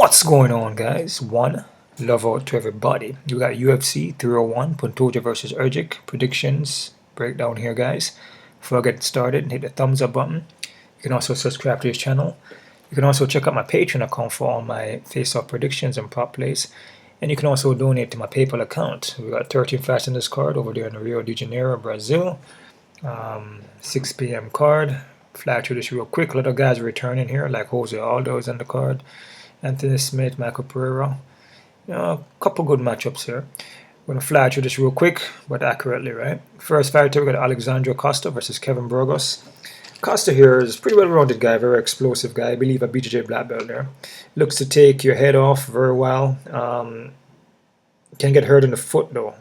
What's going on, guys? One love out to everybody. You got UFC 301 Pantoja versus Erceg predictions breakdown here, guys. Before I get started, hit the thumbs up button. You can also subscribe to this channel. You can also check out my Patreon account for all my face-off predictions and prop plays. And you can also donate to my PayPal account. We got 13 fights in this card over there in Rio de Janeiro, Brazil. 6 p.m. card. Fly through this real quick. A lot of guys are returning here, like José Aldo is on the card. Anthony Smith, Michel Pereira. A couple good matchups here. We're going to fly through this real quick, but accurately, right? First fighter, we got Alexandre Costa versus Kevin Burgos. Costa here is a pretty well-rounded guy, very explosive guy. I believe a BJJ black belt there. Looks to take your head off very well. Can get hurt in the foot, though.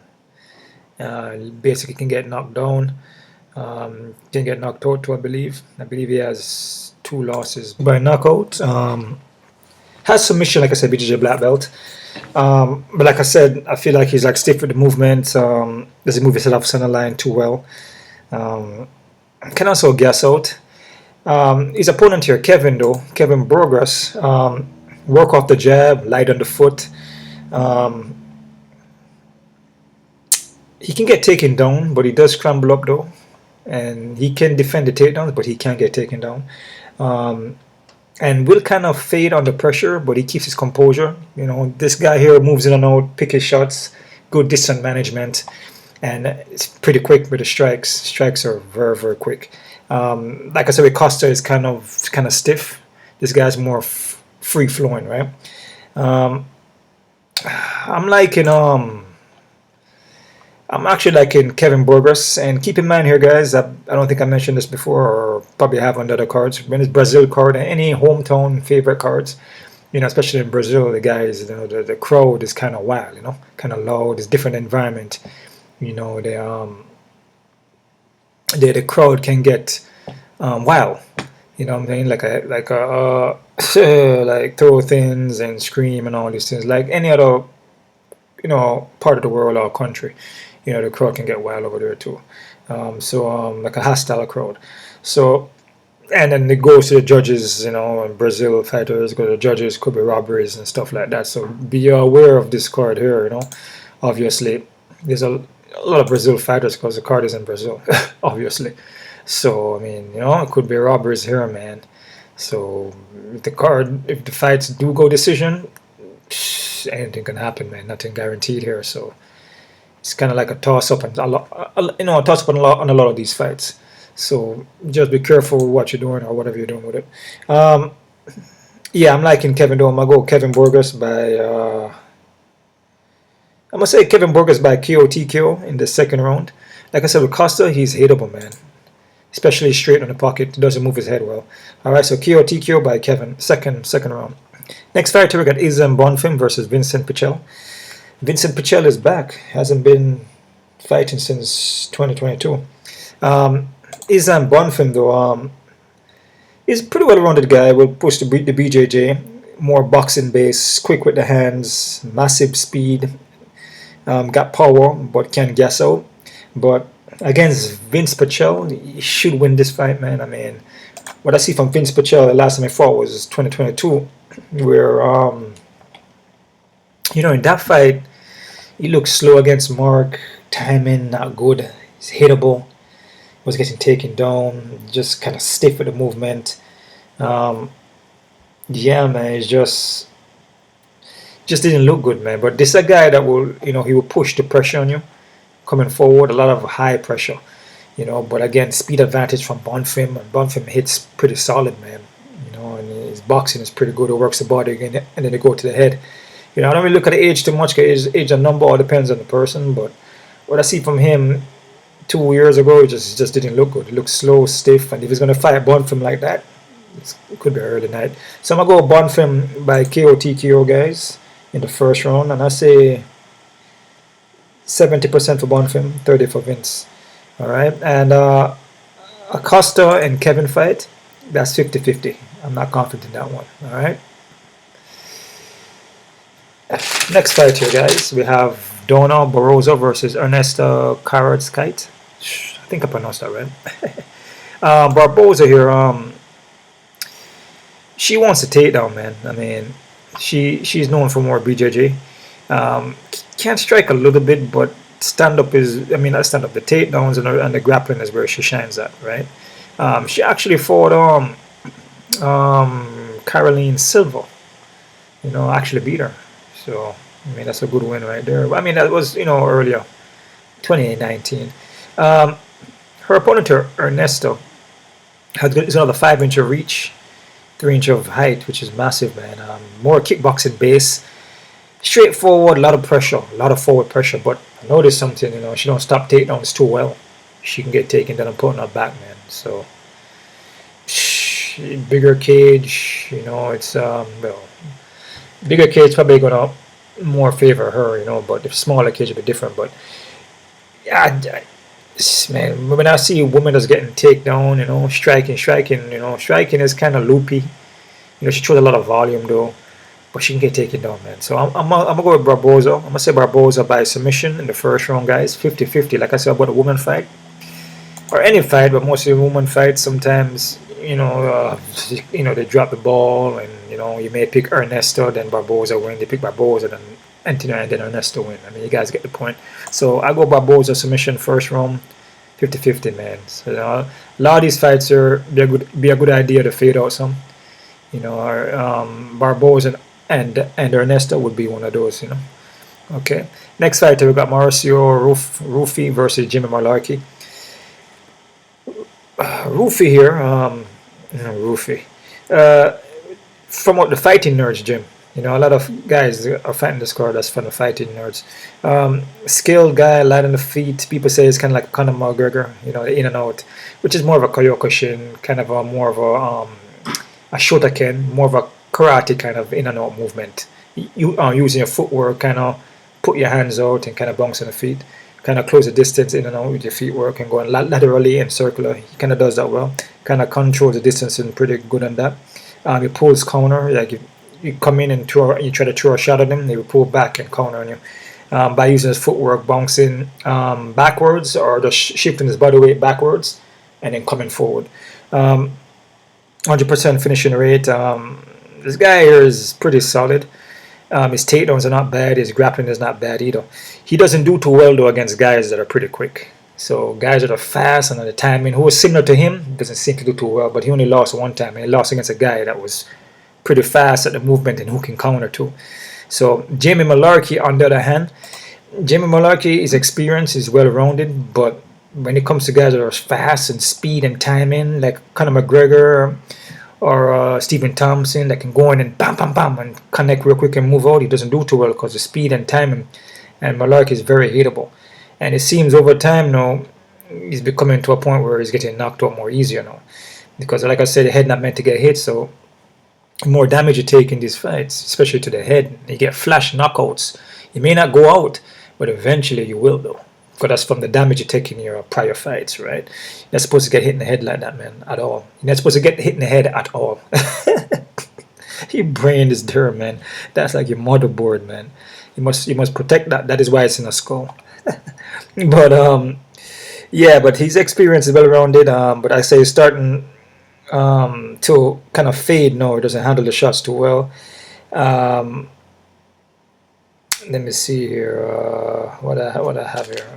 Basically can get knocked down. Can get knocked out, too, I believe. I believe he has 2 losses by knockout. Has submission, like I said, BJJ black belt. But like I said, I feel like he's like stiff with the movement. Doesn't move himself center line too well. Can also gas out. His opponent here, Kevin Burgos, work off the jab, light on the foot. He can get taken down, but he does scramble up though. And he can defend the takedowns, but he can't get taken down. And will kind of fade under pressure, but he keeps his composure. You know, this guy here moves in and out, pick his shots, good distance management, and it's pretty quick with the strikes. Strikes are very, very quick. Like I said, with Costa is kind of stiff. This guy's more free flowing, right? I'm actually liking Kevin Burgos, and keep in mind here, guys, I don't think I mentioned this before, or probably have on the other cards. When it's Brazil card and any hometown favorite cards, you know, especially in Brazil, the guys, you know, the crowd is kind of wild, you know, kind of loud. It's different environment, you know. The crowd can get wild, you know what I mean, like throw things and scream and all these things, like any other, you know, part of the world or country. You know, the crowd can get wild over there too. Like a hostile crowd. So, and then it goes to the judges, you know, and Brazil fighters go to the judges, could be robberies and stuff like that. So be aware of this card here, you know. Obviously, there's a lot of Brazil fighters because the card is in Brazil, obviously. So, I mean, you know, it could be robberies here, man. So, if the fights do go decision, anything can happen, man. Nothing guaranteed here, so it's kind of like a toss-up and on a lot of these fights. So just be careful with what you're doing or whatever you're doing with it. Yeah, I'm liking Kevin though. I'm gonna go Kevin Burgos by I'm gonna say Kevin Burgos by KO TKO in the second round. Like I said, with Costa, he's hateable, man. Especially straight on the pocket, doesn't move his head well. Alright, so KO TKO by Kevin, second round. Next fighter, we got Ismael Bonfim versus Vincent Pichel. Vincent Pichel is back. Hasn't been fighting since 2022. Ismael Bonfim, though, he's a pretty well-rounded guy. Will push the BJJ. More boxing base, quick with the hands, massive speed. Got power, but can gas out. But against Vince Pichel, he should win this fight, man. I mean, what I see from Vince Pichel, the last time he fought was 2022, where, you know, in that fight, he looked slow against Mark, timing not good, he's hittable, was getting taken down, just kind of stiff with the movement. Yeah, man, it's just didn't look good, man. But this is a guy that will, you know, he will push the pressure on you, coming forward, a lot of high pressure, you know. But again, speed advantage from Bonfim, and Bonfim hits pretty solid, man. You know, and his boxing is pretty good. It works the body again, and then they go to the head. You know, I don't really look at the age too much because age and number all depends on the person. But what I see from him 2 years ago, it just didn't look good. It looked slow, stiff, and if he's going to fight Bonfim like that, it could be early night. So I'm going to go Bonfim by KO TKO, guys, in the first round. And I say 70% for Bonfim, 30% for Vince. All right. And Acosta and Kevin fight, that's 50-50. I'm not confident in that one. All right. Next fight here, guys, we have Dione Barbosa versus Ernesto Karatskite. I think I pronounced that right. Barbosa here, she wants a takedown, man. I mean, she's known for more BJJ. Can't strike a little bit, but stand up is, I mean, not stand up, the takedowns and the grappling is where she shines at, right? She actually fought Caroline Silva, you know, actually beat her. So, I mean, that's a good win right there. I mean, that was, you know, earlier, 2019. Her opponent, Ernesto, is another 5-inch of reach, 3-inch of height, which is massive, man. More kickboxing base, straightforward, a lot of pressure, a lot of forward pressure. But I noticed something, you know, she don't stop takedowns too well. She can get taken down and put on her back, man. So bigger cage, you know, it's well, bigger cage probably gonna more favor her, you know, but the smaller cage will be different. But yeah, man, when I see women that's getting takedown, you know, striking, you know, striking is kind of loopy. You know, she throws a lot of volume though, but she can get taken down, man. So I'm gonna go with Barboza. I'm gonna say Barboza by submission in the first round, guys. 50-50, like I said about a woman fight or any fight, but mostly woman fights. Sometimes, you know, they drop the ball, and you know, you may pick Ernesto, then Barboza win. They pick Barboza, then Anthony, and then Ernesto win. I mean, you guys get the point. So I go Barboza submission first round, 50-50, man. So, you know, a lot of these fights are be a good idea to fade out some. You know, Barboza and Ernesto would be one of those. You know. Okay. Next fighter, we got Mauricio Ruffy versus Jimmy Malarkey. Ruffy here, Ruffy. From what the fighting nerds, Jim. You know, a lot of guys are fighting this card that's from the fighting nerds. Skilled guy, light on the feet. People say it's kind of like Conor McGregor, you know, in and out, which is more of a Kyokushin, kind of more of a Shotoken, more of a karate kind of in and out movement. You using your footwork, kind of put your hands out and kind of bounce on the feet. Kind of close the distance in and out with your feet work and going laterally and circular. He kind of does that well. Kind of controls the distance and pretty good on that. He pulls counter, like you come in and you try to throw a shot at him, they will pull back and counter on you by using his footwork, bouncing backwards or just shifting his body weight backwards and then coming forward. 100% finishing rate. This guy here is pretty solid. His takedowns are not bad. His grappling is not bad either. He doesn't do too well though against guys that are pretty quick. So guys that are fast and on the timing, who is similar to him, doesn't seem to do too well. But he only lost one time, and he lost against a guy that was pretty fast at the movement and who can counter too. So Jamie Malarkey, on the other hand, Jamie Malarkey is experienced, is well-rounded, but when it comes to guys that are fast and speed and timing, like Conor McGregor or Stephen Thompson, that can go in and bam, bam, bam, and connect real quick and move out, he doesn't do too well because the speed and timing. And Malarkey is very hittable. And it seems over time now, he's becoming to a point where he's getting knocked out more easier now. Because like I said, the head not meant to get hit, so the more damage you take in these fights, especially to the head, you get flash knockouts. You may not go out, but eventually you will though. Because that's from the damage you take in your prior fights, right? You're not supposed to get hit in the head like that, man, at all. You're not supposed to get hit in the head at all. Your brain is there, man. That's like your motherboard, man. You must protect that. That is why it's in a skull. But yeah, but his experience is well-rounded. But I say starting to kind of fade. No, he doesn't handle the shots too well. Let me see here. What I have here.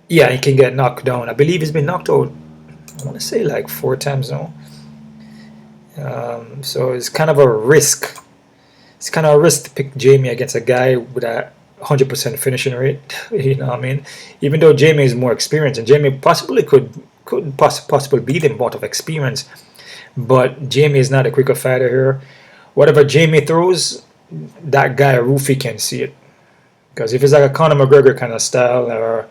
Yeah, he can get knocked down. I believe he's been knocked out, I want to say like 4 times now. So it's kind of a risk. It's kind of a risk to pick Jamie against a guy with a 100% finishing rate. You know what I mean? Even though Jamie is more experienced, and Jamie possibly could possibly beat him out of experience, but Jamie is not a quicker fighter here. Whatever Jamie throws, that guy Ruffy can see it. Because if it's like a Conor McGregor kind of style or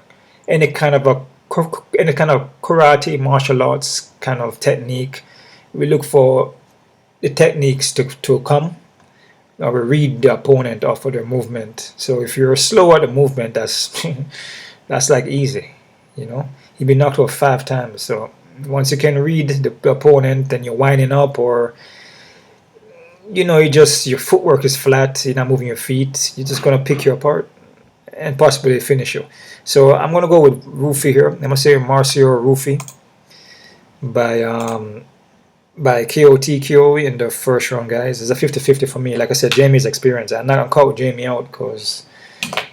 any kind of karate, martial arts kind of technique, we look for the techniques to come, or we read the opponent off of their movement. So if you're slow at the movement, that's that's like easy, you know. You've been knocked out 5 times, so once you can read the opponent, and you're winding up, or you know, your footwork is flat, you're not moving your feet, you're just gonna pick you apart and possibly finish you. So I'm gonna go with Ruffy here. I'm gonna say Mauricio Ruffy by by KO TKO in the first round, guys. It's a 50-50 for me. Like I said, Jamie's experience. I'm not gonna call Jamie out because,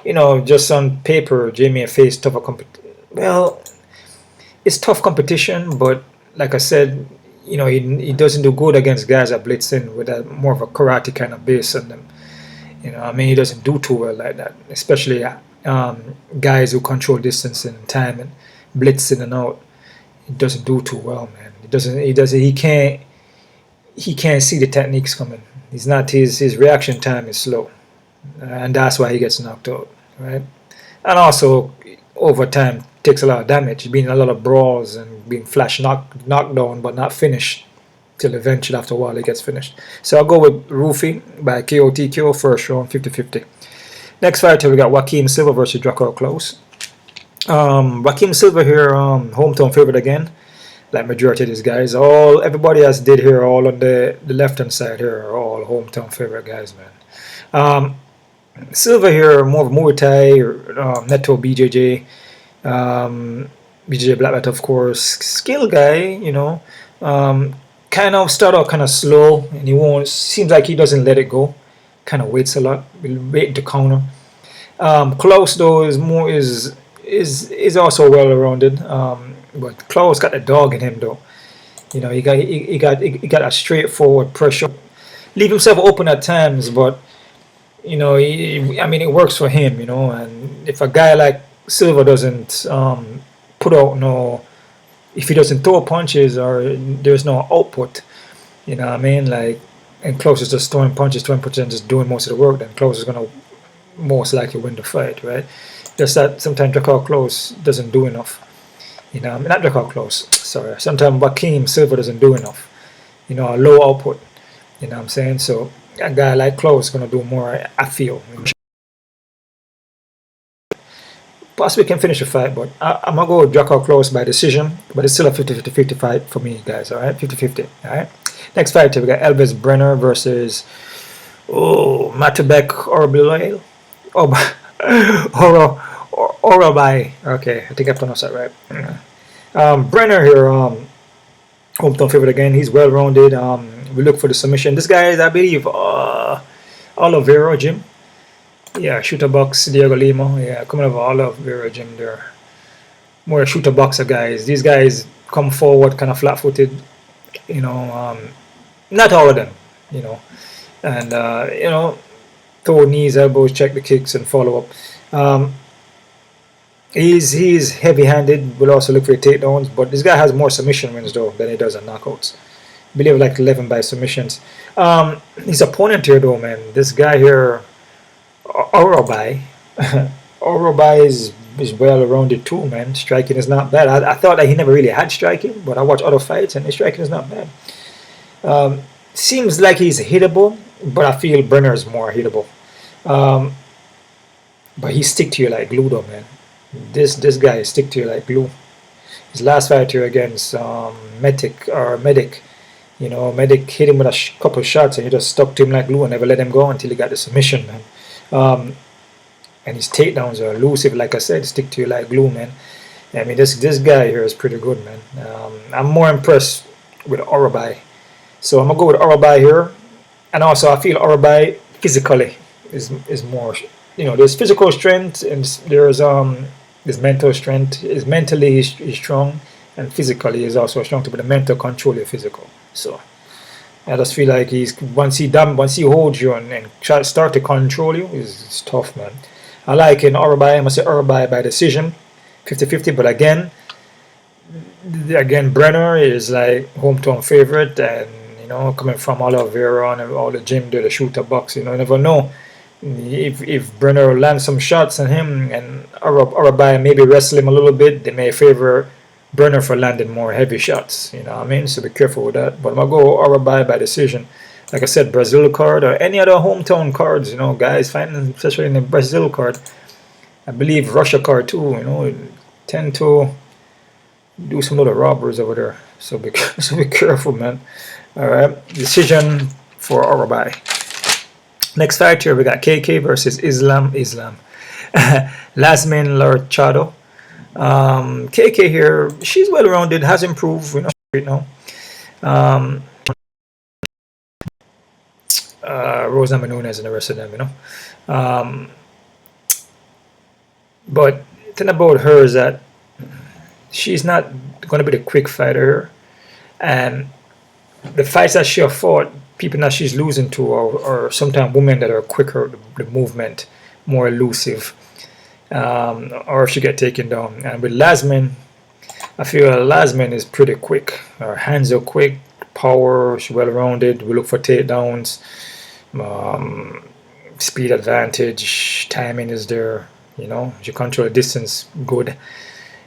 you know, just on paper, Jamie faced tougher competition. Well, it's tough competition, but like I said, you know, he doesn't do good against guys that blitz in with a more of a karate kind of base on them. You know, I mean, he doesn't do too well like that, especially guys who control distance and time and blitz in and out. He doesn't do too well, man. He can't see the techniques coming. He's not his reaction time is slow, and that's why he gets knocked out, right? And also over time takes a lot of damage, being a lot of brawls and being knocked down but not finished till eventually after a while he gets finished. So I'll go with Ruffy by KO TKO first round 50-50. Next fight we got Joaquim Silva versus Drakkar Klose. Joaquim Silva here, hometown favorite again. Like majority of these guys, everybody else did here, all on the left hand side here are all hometown favorite guys, man. Silva here, more of Muay Thai, Neto BJJ, BJJ black belt, of course, skill guy, you know. Kind of start out kind of slow, and seems like he doesn't let it go. Kind of waits a lot, will wait to counter. Klose though is also well rounded. But Klose got a dog in him though. You know, he got a straightforward pressure. Leave himself open at times, but you know, I mean, it works for him. You know, and if a guy like Silva doesn't put out if he doesn't throw punches or there's no output, you know what I mean? Like, and Klose is just throwing punches and just doing most of the work, then Klose is gonna most likely win the fight, right? Just that sometimes Drakkar Klose doesn't do enough. You know, not Drakkar Klose, sorry. Sometimes Joaquim Silva doesn't do enough. You know, a low output. You know what I'm saying? So a guy like Klose is gonna do more, I feel. Possibly can finish the fight, but I'm gonna go with Drakkar Klose by decision, but it's still a 50-50 fight for me, guys. All right, 50-50. All right. Next fight, we got Elvis Brenner versus Myktybek Orolbai. Orolbai. Okay, I think I pronounced that right. Brenner here, hometown favorite again. He's well rounded. We look for the submission. This guy is, I believe, Oliveira Jim. Yeah, shooter box, Diego Lima. Yeah, coming over Oliveira Jim there. More shooter boxer guys. These guys come forward kind of flat footed. You know, not all of them. You know, and you know, throw knees, elbows, check the kicks, and follow up. He's heavy-handed. Will also look for takedowns, but this guy has more submission wins though than he does on knockouts. I believe like 11 by submissions. His opponent here though, man. This guy here, Orolbai. Orolbai is well-rounded too, man. Striking is not bad. I thought that he never really had striking, but I watched other fights and his striking is not bad. Seems like he's hittable, but I feel Brenner is more hittable. But he stick to you like glue though, man. This guy stick to you like glue. His last fight here against Medic, you know, Medic hit him with a couple shots and he just stuck to him like glue and never let him go until he got the submission, man. And his takedowns are elusive, like I said, stick to you like glue, man. I mean, this guy here is pretty good, man. I'm more impressed with Orolbai, so I'm gonna go with Orolbai here. And also, I feel Orolbai physically is more, you know, there's physical strength and there's mental strength. Is mentally he's strong, and physically he's also strong. But the mental control your physical. So I just feel like once he holds you and start to control you, it's tough, man. I like in Orolbai. I'm gonna say Orolbai by decision, 50-50. But again, Brenner is like hometown favorite, and you know, coming from Oliveira and all the gym there, the shooter box, you know, you never know if Brenner lands some shots on him and Orolbai maybe wrestle him a little bit, they may favor Brenner for landing more heavy shots, you know what I mean? So be careful with that. But I'm gonna go Orolbai by decision. Like I said, Brazil card or any other hometown cards, you know, guys fighting, especially in the Brazil card. I believe Russia card too, you know, tend to do some little robbers over there. So be careful, man. All right, decision for Orolbai. Next fight here we got KK versus Islam. Yasmin Lucindo. KK here, she's well rounded, has improved, you know, right now. Rosa Menunez and the rest of them, you know. But the thing about her is that she's not going to be the quick fighter, and the fights that she have fought, people that she's losing to are sometimes women that are quicker, the movement, more elusive, or if she get taken down. And with Lasmin, I feel Lasmin is pretty quick. Her hands are quick, power, she's well-rounded. We look for takedowns, speed advantage, timing is there. You know, she control the distance good.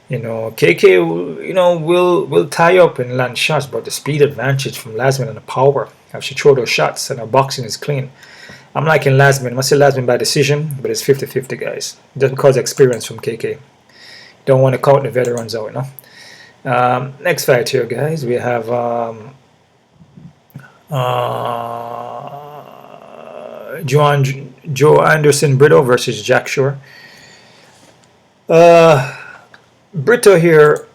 You know, KK, you know, will tie up and land shots, but the speed advantage from Lasmin and the power, how she throw those shots, and her boxing is clean. I'm liking Lasmin. I must say Lasmin by decision, but it's 50-50, guys. Just because of experience from KK. Don't want to count the veterans out, you know. Next fight here, guys. We have Joanderson Brito versus Jack Shore. Brito here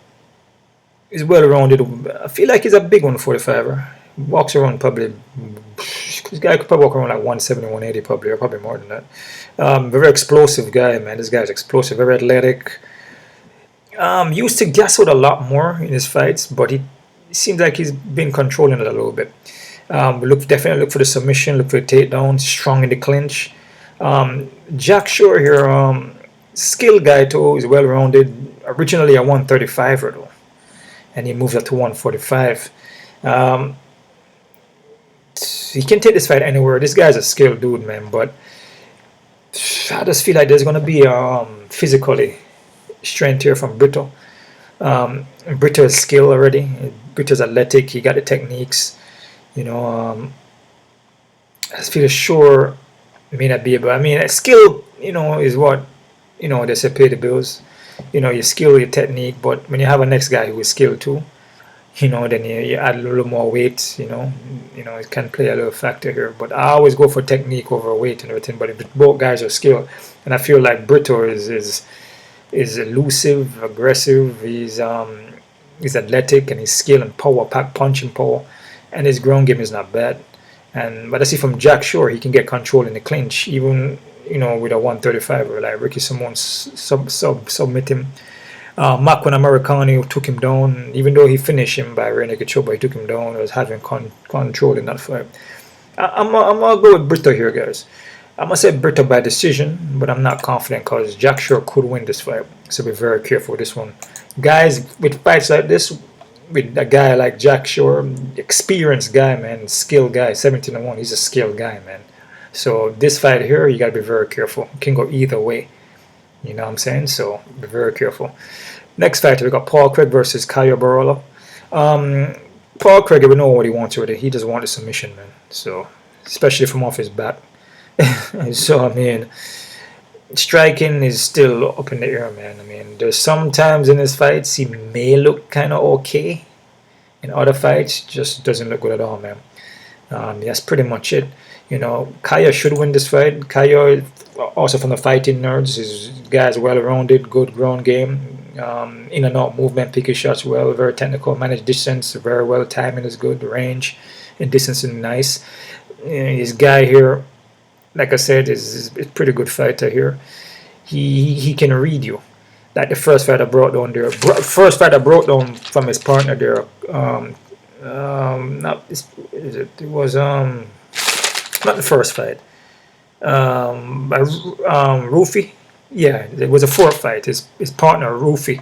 is well-rounded. I feel like he's a big 145er. Walks around probably, this guy could probably walk around like 170, 180 probably, or probably more than that. Very explosive guy, man. This guy's explosive, very athletic. Used to gas out a lot more in his fights, but he seems like he's been controlling it a little bit. Definitely look for the submission, look for the takedown, strong in the clinch. Jack Shore here, skilled guy too, is well-rounded. Originally a 135er though, and he moved up to 145. He can take this fight anywhere. This guy's a skilled dude, man, but I just feel like there's gonna be physically strength here from Brito. Brito is skilled already. Brito's athletic. He got the techniques. You know, I just feel Shore may not be able. I mean, skill, you know, is what, you know, they say pay the bills. You know, your skill, your technique, but when you have a next guy who is skilled too, you know, then you add a little more weight, you know, it can play a little factor here. But I always go for technique over weight and everything. But if both guys are skilled, and I feel like Brito is elusive, aggressive. He's athletic, and he's skilled and power, pack punching power, and his ground game is not bad. But I see from Jack Shore, he can get control in the clinch, even, you know, with a 135 or like Ricky Simon submit him. Makwan Americano took him down, even though he finished him by rear naked choke, but he took him down. He was having control in that fight. I'm gonna go with Brito here, guys. I'm gonna say Brito by decision, but I'm not confident because Jack Shore could win this fight. So be very careful with this one, guys. With fights like this, with a guy like Jack Shore, experienced guy, man, skilled guy, 17-1. He's a skilled guy, man. So this fight here, you gotta be very careful. It can go either way. You know what I'm saying? So be very careful. Next fight, we got Paul Craig versus Caio Borralho. Paul Craig, we know what he wants with it. He just wants a submission, man. So especially from off his back. So I mean, striking is still up in the air, man. I mean, there's sometimes in his fights he may look kind of okay. In other fights, just doesn't look good at all, man. That's pretty much it. You know, Caio should win this fight. Caio, also from the fighting nerds, his guy's well-rounded, good ground game, in and out movement, pick his shots well, very technical, manage distance very well, timing is good, range and distance is nice. His guy here, like I said, is a pretty good fighter here. He can read you. Like the first fight I brought down there, from his partner there. It was not the first fight. Ruffy, yeah, it was a fourth fight. His partner Ruffy,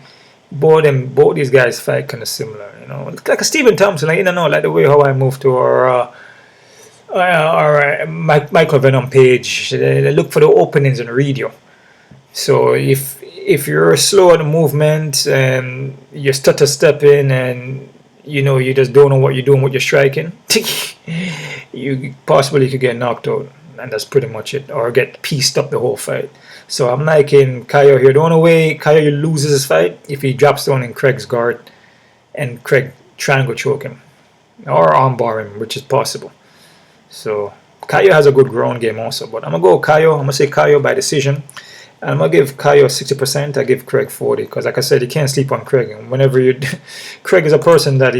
both these guys fight kind of similar, you know, like a Stephen Thompson, like, you know, like the way how I moved to our Michael Venom page. They look for the openings and read you. So if you're slow on the movement and you stutter stepping and you know you just don't know what you're doing with your striking, you possibly could get knocked out, and that's pretty much it, or get pieced up the whole fight. So I'm liking Caio here. The only way Caio loses his fight if he drops down in Craig's guard and Craig triangle choke him or armbar him, which is possible. So Caio has a good ground game also, but I'm gonna go Caio. I'm gonna say Caio by decision. And I'm gonna give Caio 60%. I give Craig 40 because, like I said, you can't sleep on Craig. And whenever Craig is a person that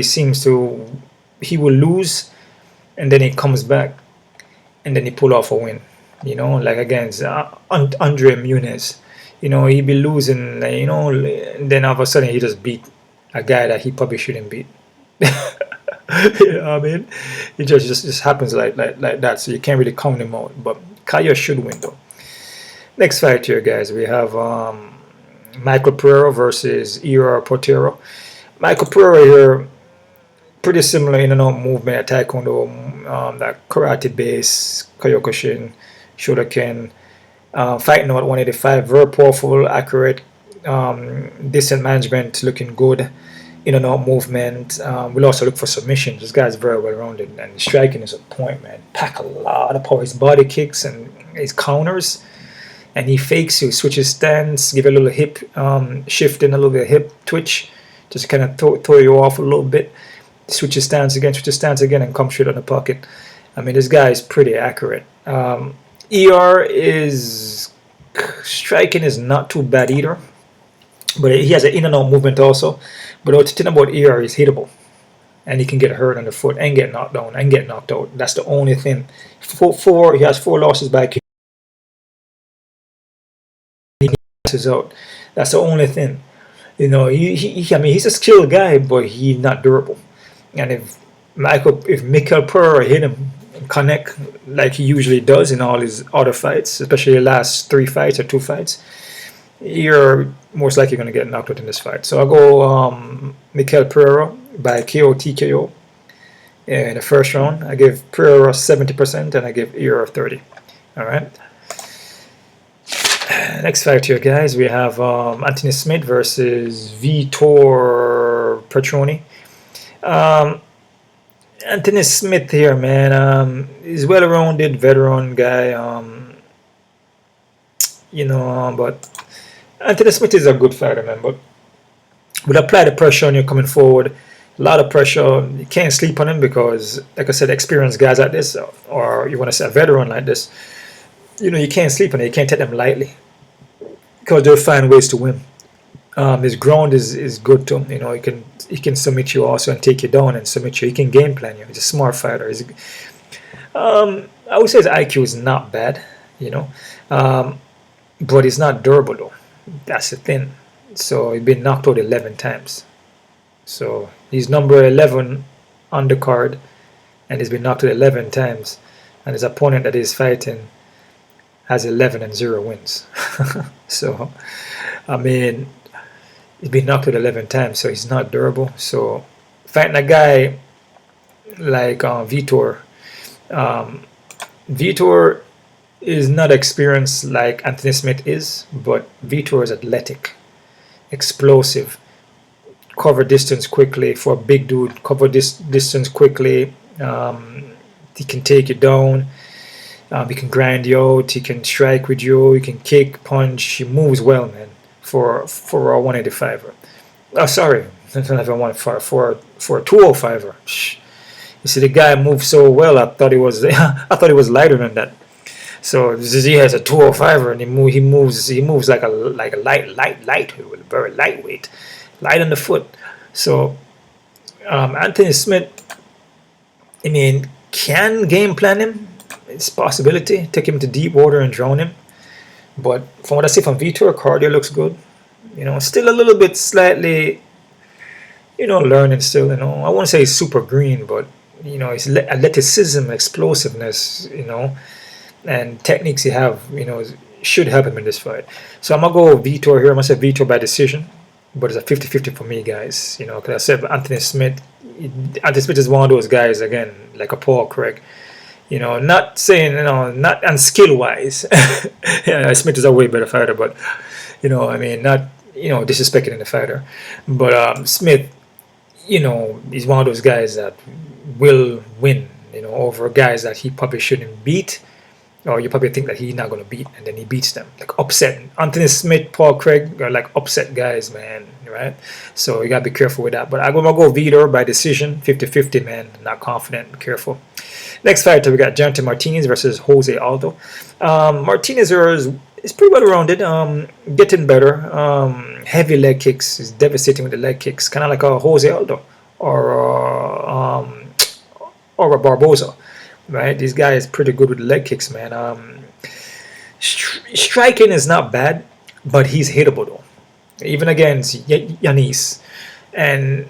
he will lose, and then he comes back, and then he pull off a win. You know, like against Andre Muniz. You know, he be losing, you know, and then all of a sudden he just beat a guy that he probably shouldn't beat. You know what I mean? It just happens like that, so you can't really count him out. But Caio should win though. Next fight here, guys, we have Michael Pereira versus Portero. Michael Pereira here, pretty similar in and out movement, taekwondo, that karate base, Kyokushin, Shotoken, fighting at 185, very powerful, accurate, distance management, looking good, in and out movement. We'll also look for submissions. This guy's very well rounded, and striking is a point, man. Pack a lot of power. His body kicks and his counters, and he fakes you, switches stance, give a little hip shift in, a little bit of hip twitch, just kind of throw you off a little bit. Switches stance again, and come straight on the pocket. I mean, this guy is pretty accurate. is striking is not too bad either, but he has an in and out movement also. But the thing about is hittable, and he can get hurt on the foot and get knocked down and get knocked out. That's the only thing. He has 4 losses by KO. He passes out. That's the only thing. You know, I mean, he's a skilled guy, but he's not durable. And if Michel Pereira hit him and connect like he usually does in all his other fights, especially the last 3 fights or 2 fights, you're most likely going to get knocked out in this fight. So I'll go Michel Pereira by KO TKO in the first round. I give Pereira 70% and I give Ear 30. All right. Next fight here, guys, we have Anthony Smith versus Vitor Petrino. Anthony Smith here, man, he's well-rounded veteran guy, you know, but Anthony Smith is a good fighter, man, but would apply the pressure on you coming forward. A lot of pressure. You can't sleep on him because, like I said, experienced guys like this, or you want to say a veteran like this, you know, you can't sleep on it. You can't take them lightly because they'll find ways to win. His ground is good too. You know, he can submit you also and take you down and submit you. He can game plan you. He's a smart fighter. I would say his IQ is not bad, you know, but he's not durable though. That's the thing. So he's been knocked out 11 times. So he's number 11 on the card, and he's been knocked out 11 times. And his opponent that he's fighting has 11 and 0 wins. So, I mean, he's been knocked out 11 times, so he's not durable. So fighting a guy like Vitor, Vitor is not experienced like Anthony Smith is, but Vitor is athletic, explosive, cover distance quickly for a big dude, cover distance quickly. He can take you down. He can grind you out. He can strike with you. He can kick, punch. He moves well, man. For a 185er. Oh, sorry, not even for a 205er. You see, the guy moves so well. I thought he was lighter than that. So he has a 205er, and he moves like a light, very lightweight, light on the foot. So Anthony Smith, I mean, can game plan him. It's a possibility. Take him to deep water and drown him. But from what I see from Vitor, cardio looks good. You know, still a little bit slightly, you know, learning still, you know. I won't say he's super green, but, you know, his athleticism, explosiveness, you know, and techniques he have, you know, should help him in this fight. So I'm going to go Vitor here. I'm going to say Vitor by decision. But it's a 50-50 for me, guys. You know, because I said Anthony Smith is one of those guys, again, like a Paul Craig. You know, not saying, you know, not and skill-wise. Yeah, Smith is a way better fighter, but, you know, I mean, not, you know, disrespecting the fighter. But Smith, you know, he's one of those guys that will win, you know, over guys that he probably shouldn't beat, or you probably think that he's not going to beat, and then he beats them. Like upset. Anthony Smith, Paul Craig are like upset guys, man, right? So you got to be careful with that. But I'm going to go Vitor by decision, 50-50, man. Not confident, be careful. Next fighter, we got Jonathan Martinez versus José Aldo. Martinez is pretty well rounded, getting better. Heavy leg kicks, is devastating with the leg kicks, kind of like a José Aldo or a Barbosa. right? This guy is pretty good with leg kicks, man. Striking is not bad, but he's hittable though. Even against Yanis and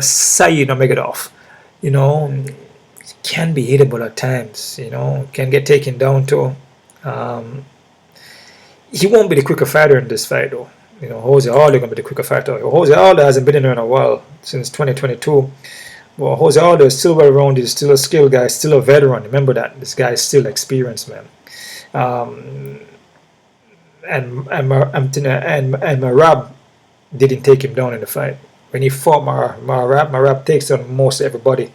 Saeed Nurmagomedov, you know, can be hittable at times. You know, can get taken down too. He won't be the quicker fighter in this fight though. You know, José Aldo gonna be the quicker fighter. José Aldo hasn't been in there in a while, since 2022. Well, José Aldo is still well rounded, he's still a skilled guy, still a veteran. Remember that. This guy is still experienced, man. And Marab didn't take him down in the fight. When he fought Marab takes down most everybody.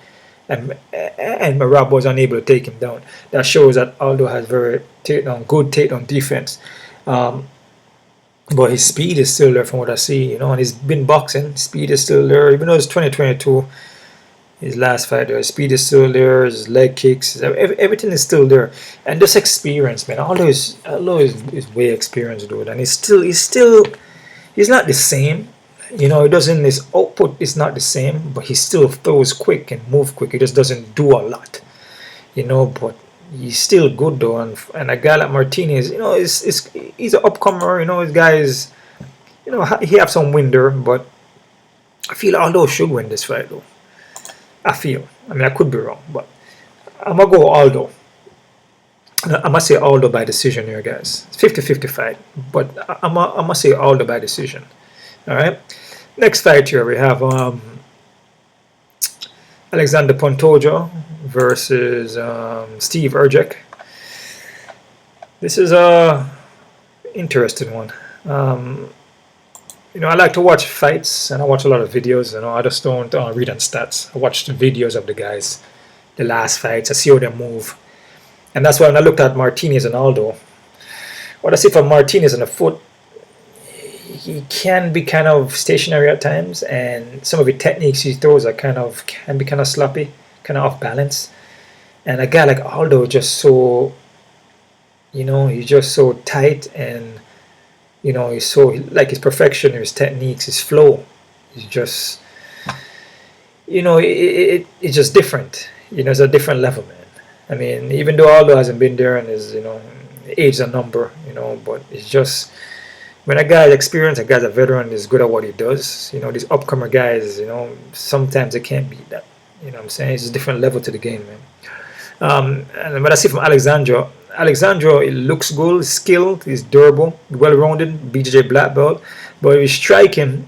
And Marab was unable to take him down. That shows that Aldo has very good takedown defense. But his speed is still there from what I see, you know, and he's been boxing. Speed is still there, even though it's 2022, his last fight there. His speed is still there, his leg kicks, everything is still there. And just experience, man. Aldo is way experienced, dude. And he's not the same. You know, his output is not the same, but he still throws quick and move quick. He just doesn't do a lot, you know, but he's still good though. And a guy like Martinez, you know, he's an upcomer, you know, his guy is, you know, he have some wind there, but I feel Aldo should win this fight though. I mean, I could be wrong, but I'm gonna go Aldo. I must say Aldo by decision here, guys. It's 50-50 fight, but I must say Aldo by decision. All right. Next fight here we have Alexander Pantoja versus Steve Erceg. This is a interesting one. You know, I like to watch fights and I watch a lot of videos. You know, I just don't read on stats. I watch the videos of the guys, the last fights. I see how they move, and that's why when I looked at Martinez and Aldo, what I see from Martinez on the foot, he can be kind of stationary at times, and some of the techniques he throws are can be kind of sloppy, kind of off balance. And a guy like Aldo just so, you know, he's just so tight, and you know, he's so like his perfection, his techniques, his flow. He's just, you know, it's just different. You know, it's a different level, man. I mean, even though Aldo hasn't been there and is, you know, age is a number, you know, but it's just, when a guy is experienced, a guy's a veteran, is good at what he does, you know, these upcomer guys, you know, sometimes they can't beat that. You know what I'm saying? It's a different level to the game, man. And what I see from Alexandro, it looks good, skilled, he's durable, well-rounded, BJJ black belt, but his striking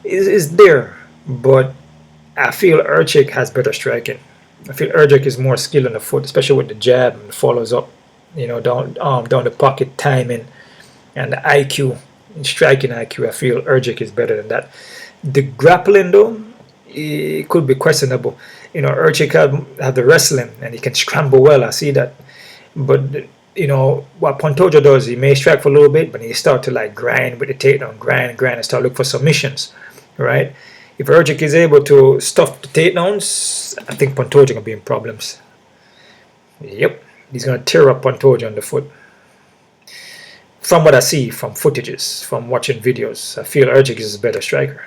is there. But I feel Erceg has better striking. I feel Erceg is more skilled on the foot, especially with the jab and follows up, you know, down the pocket timing. And the IQ, striking IQ, I feel Erceg is better than that. The grappling, though, it could be questionable. You know, Erceg have the wrestling, and he can scramble well. I see that. But, you know, what Pantoja does, he may strike for a little bit, but he start to, like, grind with the takedown, grind, and start looking for submissions, right? If Erceg is able to stuff the takedowns, I think Pantoja going to be in problems. Yep, he's going to tear up Pantoja on the foot. From what I see, from footages, from watching videos, I feel Erceg is a better striker.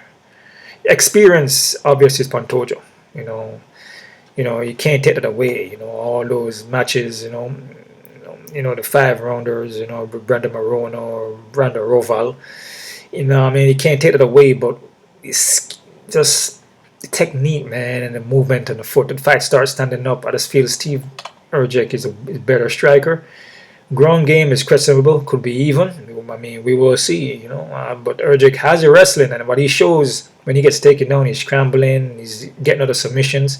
Experience, obviously, is Pantoja. You know, you can't take that away. You know, all those matches. You know, the 5-rounders. You know, Brandon Moreno, Brandon Royval. You know, I mean, you can't take that away. But it's just the technique, man, and the movement on the foot. The fight starts standing up. I just feel Steve Erceg is a better striker. Ground game is questionable, could be even. I mean, we will see, you know. But Erceg has the wrestling, and what he shows when he gets taken down, he's scrambling, he's getting other submissions.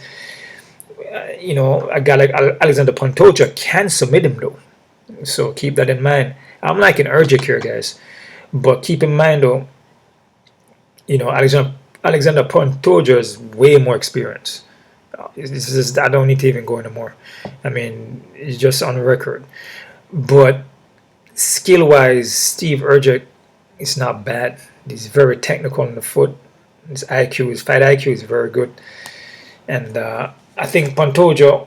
You know, a guy like Alexander Pantoja can submit him, though. So keep that in mind. I'm liking Erceg here, guys. But keep in mind, though, you know, Alexander Pantoja is way more experienced. I don't need to even go anymore. I mean, it's just on record. But skill-wise, Steve Erceg is not bad. He's very technical on the foot. His fight IQ is very good. And I think Pantoja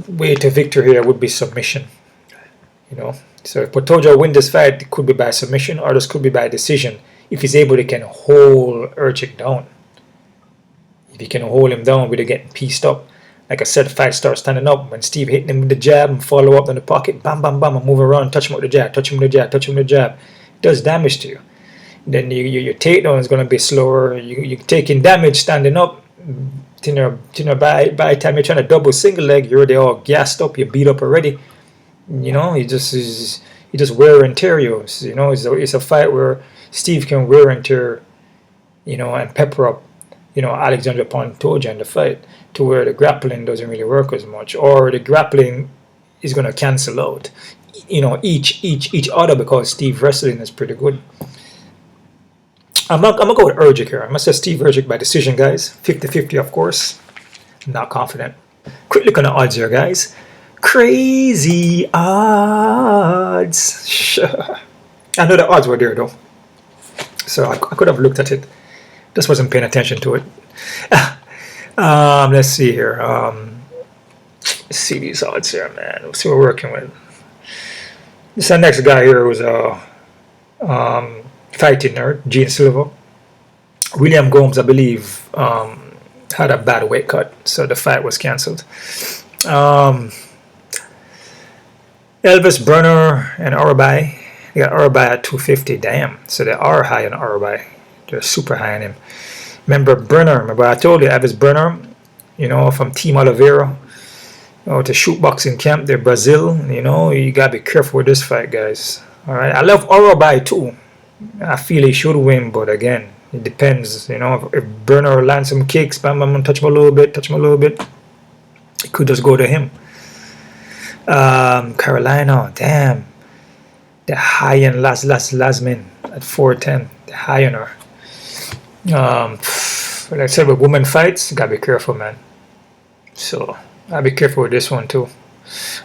way to victory here would be submission. You know, so if Pantoja win this fight, it could be by submission, or this could be by decision. If he's able to can hold Erceg down, if he can hold him down without getting pieced up, Like I said, the fight starts standing up. When Steve hitting him with the jab and follow up in the pocket, bam, bam, bam, and move around, touch him with the jab, touch him with the jab, touch him with the jab. It does damage to you. Then your takedown is going to be slower. You're taking damage standing up. By the time you're trying to double single leg, you're already all gassed up. You're beat up already. You know, you just wear and tear you. You know, it's a fight where Steve can wear and tear, you know, and pepper up, you know, Alexander Pantoja in the fight, to where the grappling doesn't really work as much, or the grappling is going to cancel out, you know, each other, because Steve wrestling is pretty good. I'm gonna go with Erceg here. I'm gonna say Steve Erceg by decision, guys. 50-50, of course. I'm not confident. Quick look on the odds here, guys. Crazy odds. I know the odds were there though, so I could have looked at it. Just wasn't paying attention to it. Let's see here. Let's see these odds here, man. Let's see what we're working with. This next guy here was fighting nerd, Gene Silva. William Gomes, I believe, had a bad weight cut, so the fight was cancelled. Elvis Brunner and Orolbai. They got Orolbai at 250. Damn. So they are high on Orolbai. They're super high on him. Remember Brunner? Remember I told you, Elvis Brunner, you know, from Team Oliveira, you know, to shoot boxing camp. They're Brazil. You know, you gotta be careful with this fight, guys. All right. I love Orolbai too. I feel he should win, but again, it depends. You know, if Brunner lands some kicks, bam, bam, touch him a little bit, it could just go to him. Carolina, damn. The high end Lasmin at 410. The high end her. Like I said, with women fights, you gotta be careful, man. So I'll be careful with this one too.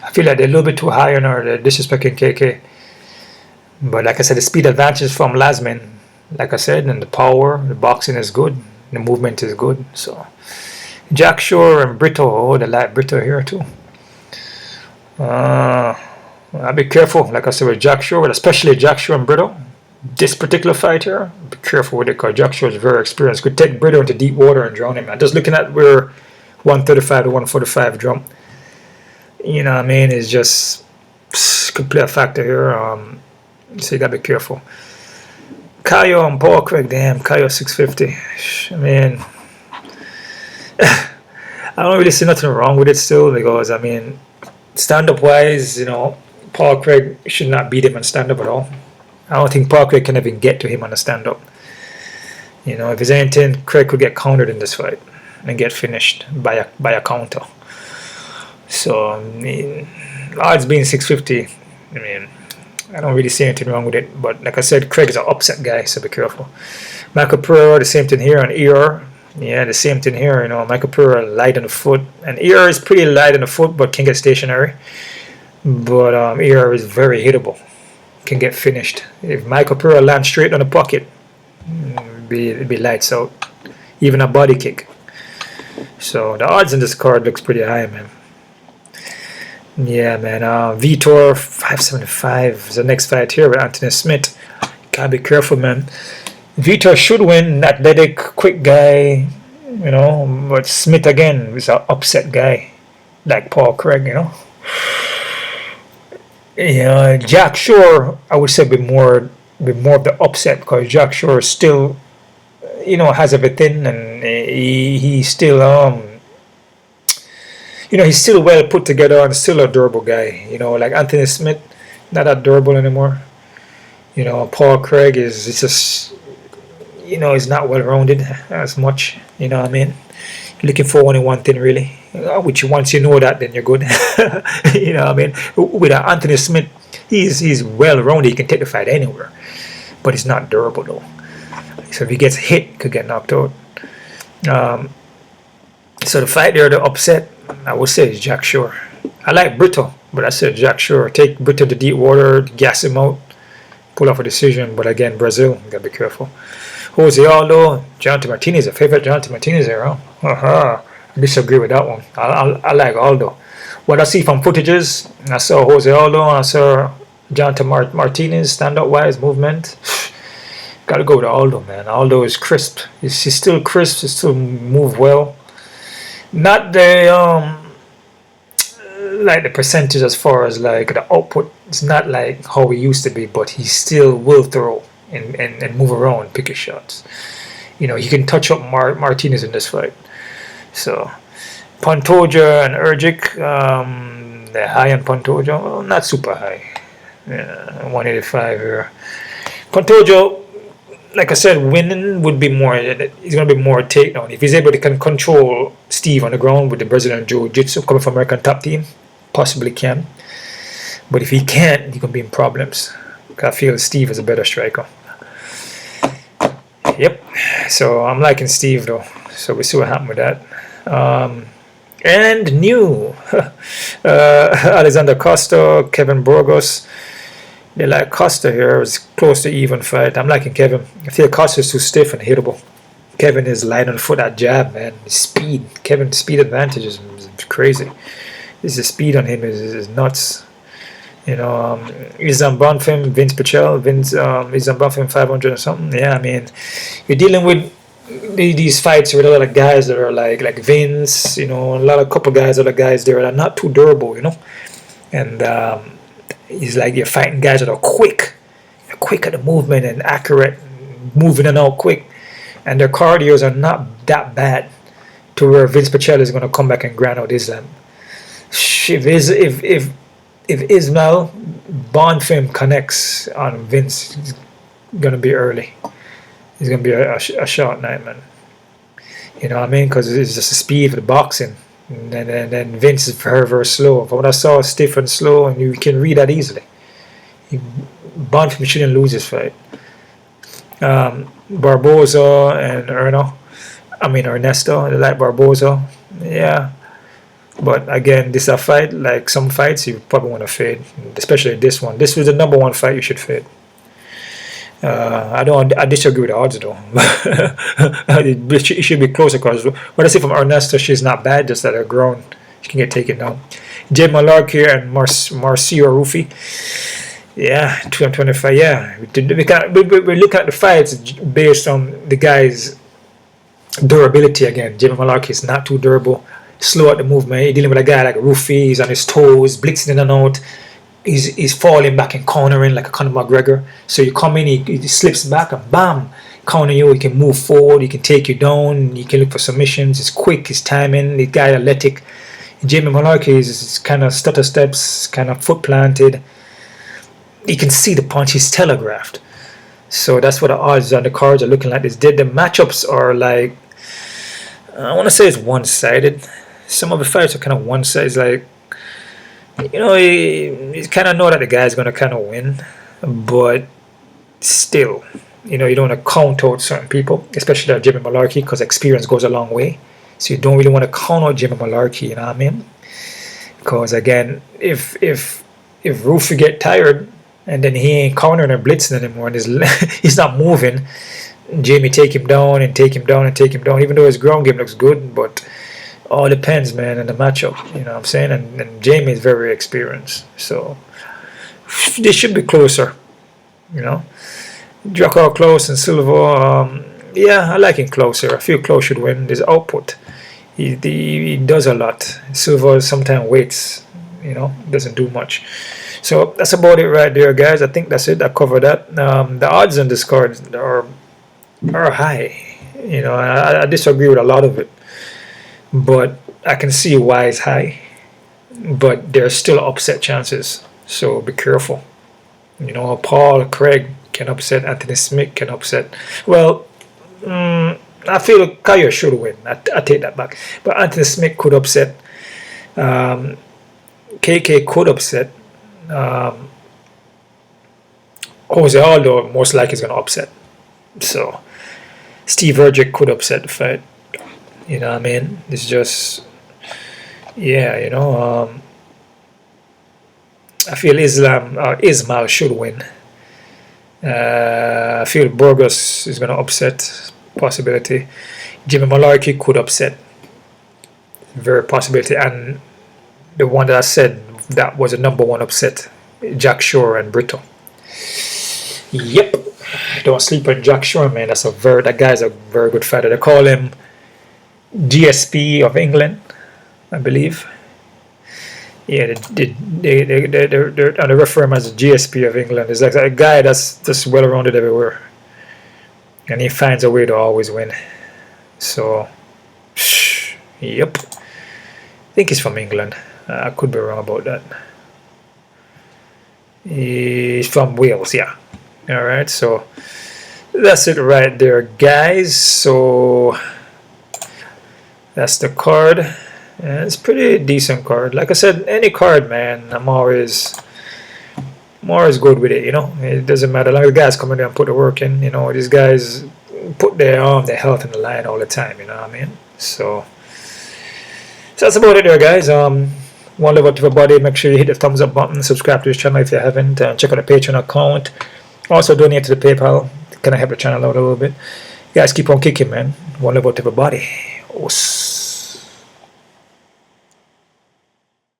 I feel like they're a little bit too high on her. They're disrespecting KK. But like I said, the speed advantage from Lasmin, like I said, and the power, the boxing is good, the movement is good. So Jack Shore and Brito, oh, they like Brito here too. I'll be careful, like I said, with Jack Shore, especially Jack Shore and Brito. This particular fight here, be careful with it, because Jack Shore is very experienced. Could take Brito into deep water and drown him. I'm just looking at where 135 to 145 jump, you know what I mean, is just could play a factor here. So you gotta be careful. Caio and Paul Craig, damn, Caio 650. I mean, I don't really see nothing wrong with it still, because I mean, stand-up wise, you know, Paul Craig should not beat him on stand-up at all. I don't think Paul Craig can even get to him on a stand-up. You know, if there's anything, Craig could get countered in this fight and get finished by a counter. So I mean, odds being 650, I mean, I don't really see anything wrong with it. But like I said, Craig is an upset guy, so be careful. Michael Pereira, the same thing here on ER. Yeah, the same thing here. You know, Michael Pereira light on the foot, and ER is pretty light on the foot, but can get stationary. But ER is very hittable, can get finished. If Michael Pereira lands straight on the pocket, it'd be lights out, even a body kick. So the odds in this card looks pretty high, man. Yeah, man. Vitor 575 is the next fight here with Anthony Smith. Gotta be careful, man. Vitor should win, athletic, quick guy, you know. But Smith again is an upset guy, like Paul Craig, you know. Yeah, Jack Shore, I would say, be more of the upset, because Jack Shore still, you know, has everything, and he still you know, he's still well put together and still a durable guy. You know, like Anthony Smith, not that durable anymore. You know, Paul Craig is just, you know, he's not well rounded as much. You know what I mean? Looking for only one thing really. Which once you know that, then you're good. You know what I mean? With Anthony Smith, he's well rounded. He can take the fight anywhere, but he's not durable though. So if he gets hit, he could get knocked out. So the fight there, the upset, I would say, is Jack Shore. I like Brito, but I said Jack Shore. Take Brito to deep water, gas him out, pull off a decision. But again, Brazil, you gotta be careful. José Aldo, Jonathan Martinez, a favorite Jonathan Martinez there, huh? I disagree with that one. I like Aldo. What I see from footages, I saw José Aldo, I saw Jonathan Martinez, stand-up wise, movement. Gotta go with Aldo, man. Aldo is crisp. He's still crisp, he still move well. Not the like the percentage as far as like the output. It's not like how he used to be, but he still will throw and move around, pick his shots. You know, he can touch up Martinez in this fight. So Pantoja and Erceg, they're high on Pantoja. Well, not super high. Yeah, 185 here. Pantoja, like I said, winning would be more. He's going to be more takedown. If he's able to control Steve on the ground with the Brazilian Jiu-Jitsu coming from American top team, possibly can. But if he can't, he's going to be in problems. I feel Steve is a better striker. Yep. So I'm liking Steve though. So we'll see what happens with that. And new Alexander Costa, Kevin Burgos. They like Costa here. It's close to even fight. I'm liking Kevin. I feel Costa is too stiff and hittable. Kevin is light on foot at jab, man. Speed. Kevin's speed advantage is crazy. The speed on him is nuts. You know, Ismael Bonfim, Vince Pichel, Ismael Bonfim 500 or something. Yeah, I mean, you're dealing with these fights with a lot of guys that are like Vince, you know, a couple guys, other guys there that are not too durable, you know. And it's like you're fighting guys that are quick at the movement and accurate, moving and out quick. And their cardios are not that bad to where Vince Pichel is going to come back and grind out Islam. If Ismael Bonfim connects on Vince, it's going to be early. It's going to be a short night, man. You know what I mean? Because it's just the speed of the boxing. And then Vince is very, very slow. But what I saw is stiff and slow, and you can read that easily. Bonfim shouldn't lose this fight. Barboza and Ernesto, they like Barboza. Yeah. But again, this is a fight, like some fights, you probably want to fade. Especially this one. This was the number one fight you should fade. I disagree with the odds though. It should be closer because what I see from Ernesto, she's not bad, just that her grown, she can get taken down. Jay Malarkey and Mauricio Ruffy. Yeah, 225. Yeah, we look at the fights based on the guy's durability again. Jay Malarkey is not too durable. Slow at the movement. You're dealing with a guy like Ruffy. He's on his toes, blitzing in and out. He's falling back and countering like a Conor McGregor. So you come in, he slips back and bam, counter you. He can move forward. He can take you down. He can look for submissions. He's quick. His timing. The guy athletic. Jamie Malarkey is kind of stutter steps, kind of foot planted. You can see the punch. He's telegraphed. So that's what the odds on the cards are looking like. The matchups are like, I want to say it's one-sided. Some of the fights are kind of one-sided. It's like, you know, you kind of know that the guy's going to kind of win. But still, you know, you don't want to count out certain people, especially that Jimmy Malarkey, because experience goes a long way. So you don't really want to count out Jimmy Malarkey, you know what I mean? Because again, if Ruffy get tired and then he ain't countering or blitzing anymore and he's not moving, Jamie take him down and take him down and take him down, even though his ground game looks good, but all depends, man, on the matchup, you know what I'm saying? And Jamie is very experienced, so they should be closer, you know? Drakkar Klose and Silva, yeah, I like him closer. I feel Klose should win. His output, he does a lot. Silva sometimes waits, you know, doesn't do much. So that's about it right there, guys. I think that's it. I covered that. The odds on this card are high. You know, I disagree with a lot of it, but I can see why it's high. But there's still upset chances, so be careful. You know, Paul Craig can upset, Anthony Smith can upset. Well, I feel Caio should win. I take that back. But Anthony Smith could upset. KK could upset. José Aldo most likely is going to upset. So Steve Erceg could upset the fight. You know what I mean? It's just, yeah, you know. I feel Ismael should win. I feel Burgos is going to upset, possibility. Jimmy Malarkey could upset, very possibility. And the one that I said that was a number one upset, Jack Shore and Brito. Yep, don't sleep on Jack Shore, man. That guy's a very good fighter. They call him GSP of England, I believe. Yeah, they refer him as a GSP of England. It's like a guy that's just well rounded everywhere, and he finds a way to always win. So, yep, I think he's from England. I could be wrong about that. He's from Wales, yeah. All right, so that's it right there, guys. So that's the card. Yeah, it's pretty decent card. Like I said, any card, man, I'm always good with it. You know, it doesn't matter. Like the guys come in there and put the work in. You know, these guys put their health in the line all the time. You know what I mean? So that's about it, there, guys. One love up to everybody. Make sure you hit the thumbs up button. Subscribe to this channel if you haven't. Check out the Patreon account. Also donate to the PayPal. Can I help the channel out a little bit? You guys keep on kicking, man. One love up to everybody.